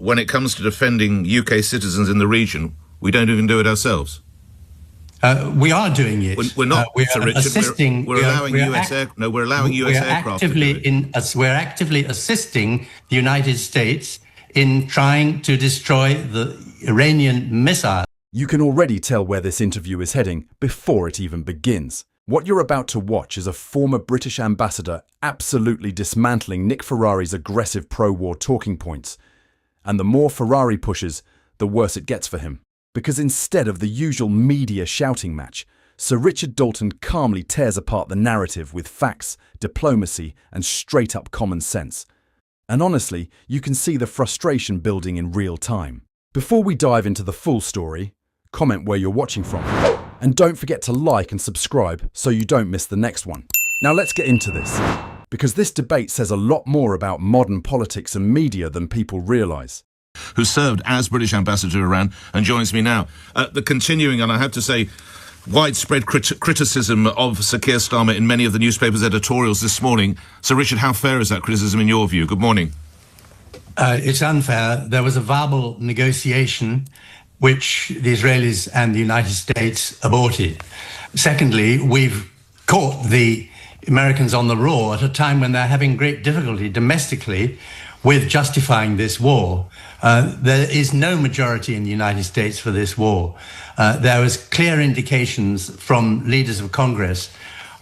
when it comes to defending UK citizens in the region, we don't even do it ourselves? We are doing it. We're not, Sir Richard. Assisting. We're allowing US aircraft. We're actively assisting the United States in trying to destroy the Iranian missile. You can already tell where this interview is heading before it even begins. What you're about to watch is a former British ambassador absolutely dismantling Nick Ferrari's aggressive pro-war talking points. And the more Ferrari pushes, the worse it gets for him. Because instead of the usual media shouting match, Sir Richard Dalton calmly tears apart the narrative with facts, diplomacy, and straight-up common sense. And honestly, you can see the frustration building in real time. Before we dive into the full story, comment where you're watching from. And don't forget to like and subscribe so you don't miss the next one. Now let's get into this, because this debate says a lot more about modern politics and media than people realise. Who served as British ambassador to Iran and joins me now. The continuing, and I have to say, widespread criticism of Sir Keir Starmer in many of the newspapers' editorials this morning. Sir Richard, how fair is that criticism in your view? Good morning. It's unfair. There was a viable negotiation which the Israelis and the United States aborted. Secondly, we've caught the Americans on the raw at a time when they're having great difficulty domestically with justifying this war. There is no majority in the United States for this war. There was clear indications from leaders of Congress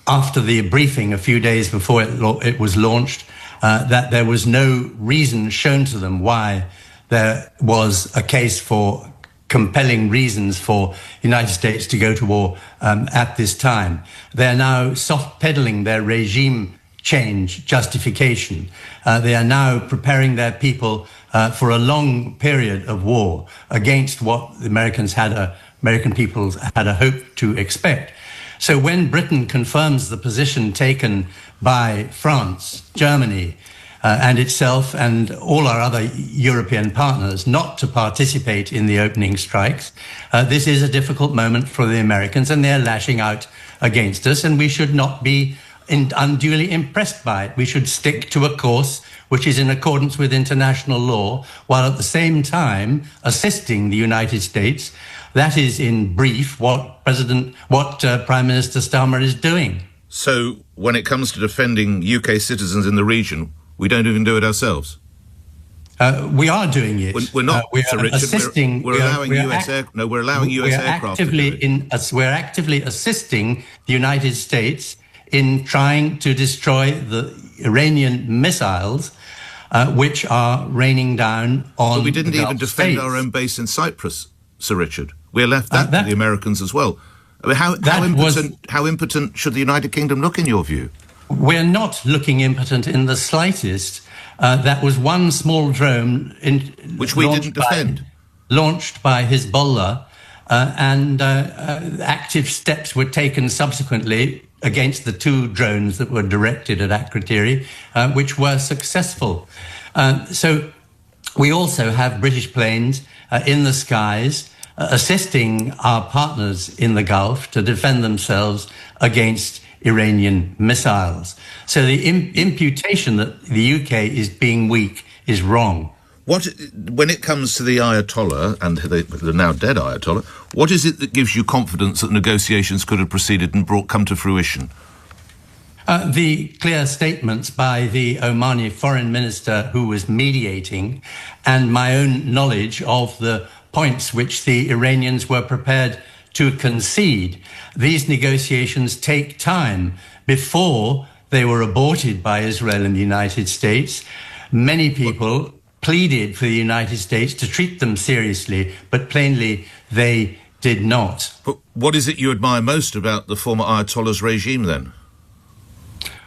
after the briefing a few days before it was launched that there was no reason shown to them why there was a case for compelling reasons for the United States to go to war at this time. They're now soft-pedaling their regime change justification. They are now preparing their people for a long period of war against what the American people had a hope to expect. So when Britain confirms the position taken by France, Germany, and itself and all our other European partners not to participate in the opening strikes, this is a difficult moment for the Americans, and they're lashing out against us, and we should not be unduly impressed by it. We should stick to a course which is in accordance with international law, while at the same time assisting the United States. That is, in brief, what Prime Minister Starmer is doing. So, when it comes to defending UK citizens in the region, we don't even do it ourselves? We are doing it. We're not, Sir Richard. Assisting. We're allowing US aircraft. We're actively assisting the United States in trying to destroy the Iranian missiles, which are raining down on. But we didn't the Gulf even defend states. our own base in Cyprus, Sir Richard. We left that to the Americans as well. I mean, how impotent should the United Kingdom look in your view? We're not looking impotent in the slightest. That was one small drone which we didn't defend. Launched by Hezbollah, and active steps were taken subsequently against the two drones that were directed at Akrotiri, which were successful. So we also have British planes in the skies assisting our partners in the Gulf to defend themselves against Iranian missiles. So the imputation that the UK is being weak is wrong. When it comes to the Ayatollah, and the now dead Ayatollah, what is it that gives you confidence that negotiations could have proceeded and come to fruition? The clear statements by the Omani foreign minister who was mediating, and my own knowledge of the points which the Iranians were prepared to concede. These negotiations take time. Before they were aborted by Israel and the United States, many people pleaded for the United States to treat them seriously, but plainly they did not. But what is it you admire most about the former Ayatollah's regime then?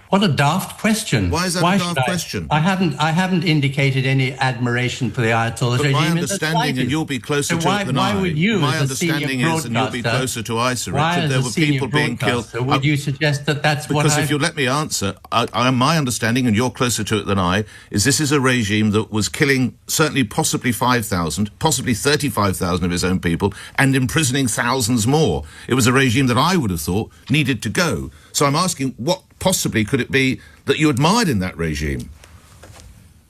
What a daft question. Why is that a daft question? I haven't indicated any admiration for the Ayatollah's regime. My understanding, and you'll be closer to it than I. Why would you, my as a senior understanding is, and you'll be closer to I, Sir Richard, there were people being killed. Would you suggest that that's what? Because if you let me answer, my understanding, and you're closer to it than I, is this is a regime that was killing certainly possibly 5,000, possibly 35,000 of his own people, and imprisoning thousands more. It was a regime that I would have thought needed to go. So I'm asking, what possibly could it be that you admired in that regime?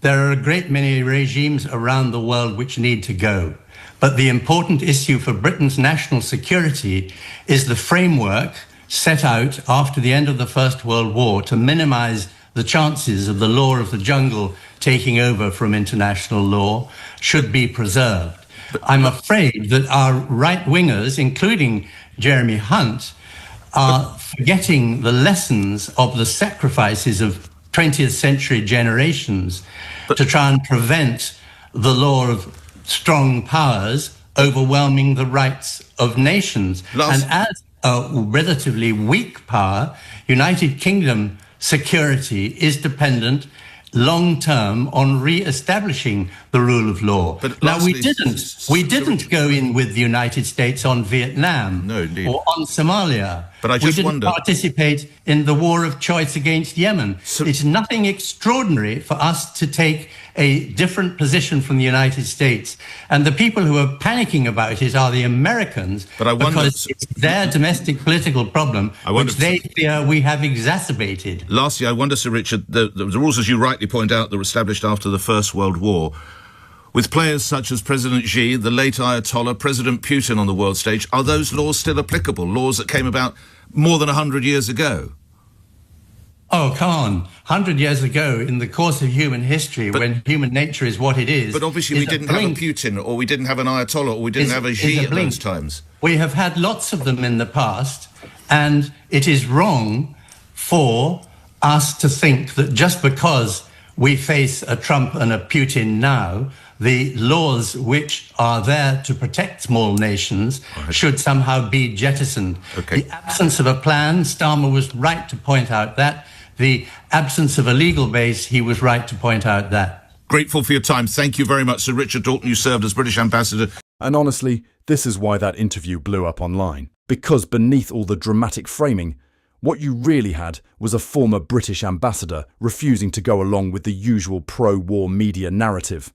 there are a great many regimes around the world which need to go. But the important issue for Britain's national security is the framework set out after the end of the First World War to minimize the chances of the law of the jungle taking over from international law should be preserved. I'm afraid that our right-wingers, including Jeremy Hunt, are forgetting the lessons of the sacrifices of 20th century generations to try and prevent the law of strong powers overwhelming the rights of nations. And as a relatively weak power, United Kingdom security is dependent long-term on re-establishing the rule of law. But now, lastly, we didn't go in with the United States on Vietnam No, indeed. or on Somalia. But I we just didn't wonder- participate in the war of choice against Yemen. It's nothing extraordinary for us to take a different position from the United States. And the people who are panicking about it are the Americans, But I wonder- because it's their domestic political problem, wonder- which they fear we have exacerbated. Lastly, I wonder, Sir Richard, the rules, as you rightly point out, that were established after the First World War, with players such as President Xi, the late Ayatollah, President Putin on the world stage, are those laws still applicable? Laws that came about more than 100 years ago? Oh, come on. 100 years ago, in the course of human history, when human nature is what it is... But obviously we didn't have a Putin, or we didn't have an Ayatollah, or we didn't have a Xi at those times. We have had lots of them in the past, and it is wrong for us to think that just because we face a Trump and a Putin now, the laws which are there to protect small nations should somehow be jettisoned. Okay. The absence of a plan, Starmer was right to point out that. The absence of a legal base, he was right to point out that. Grateful for your time. Thank you very much, Sir Richard Dalton. You served as British Ambassador. And honestly, this is why that interview blew up online. Because beneath all the dramatic framing, what you really had was a former British ambassador refusing to go along with the usual pro-war media narrative.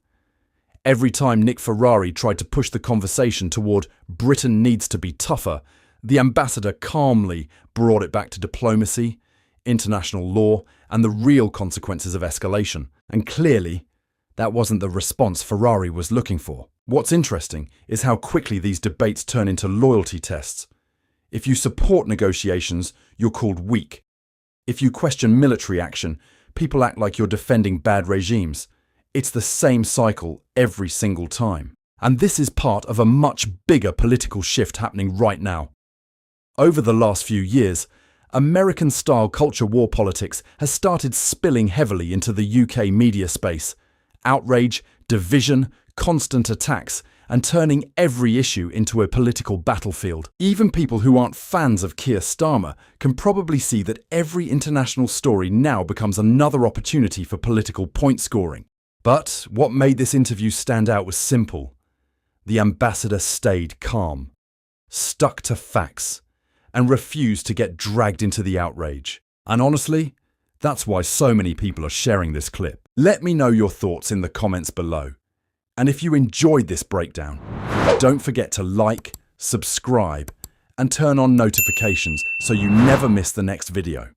Every time Nick Ferrari tried to push the conversation toward Britain needs to be tougher, the ambassador calmly brought it back to diplomacy, international law, and the real consequences of escalation. And clearly, that wasn't the response Ferrari was looking for. What's interesting is how quickly these debates turn into loyalty tests. If you support negotiations, you're called weak. If you question military action, people act like you're defending bad regimes. It's the same cycle every single time. And this is part of a much bigger political shift happening right now. Over the last few years, American-style culture war politics has started spilling heavily into the UK media space. Outrage, division, constant attacks, and turning every issue into a political battlefield. Even people who aren't fans of Keir Starmer can probably see that every international story now becomes another opportunity for political point scoring. But what made this interview stand out was simple. The ambassador stayed calm, stuck to facts, and refused to get dragged into the outrage. And honestly, that's why so many people are sharing this clip. Let me know your thoughts in the comments below. And if you enjoyed this breakdown, don't forget to like, subscribe, and turn on notifications so you never miss the next video.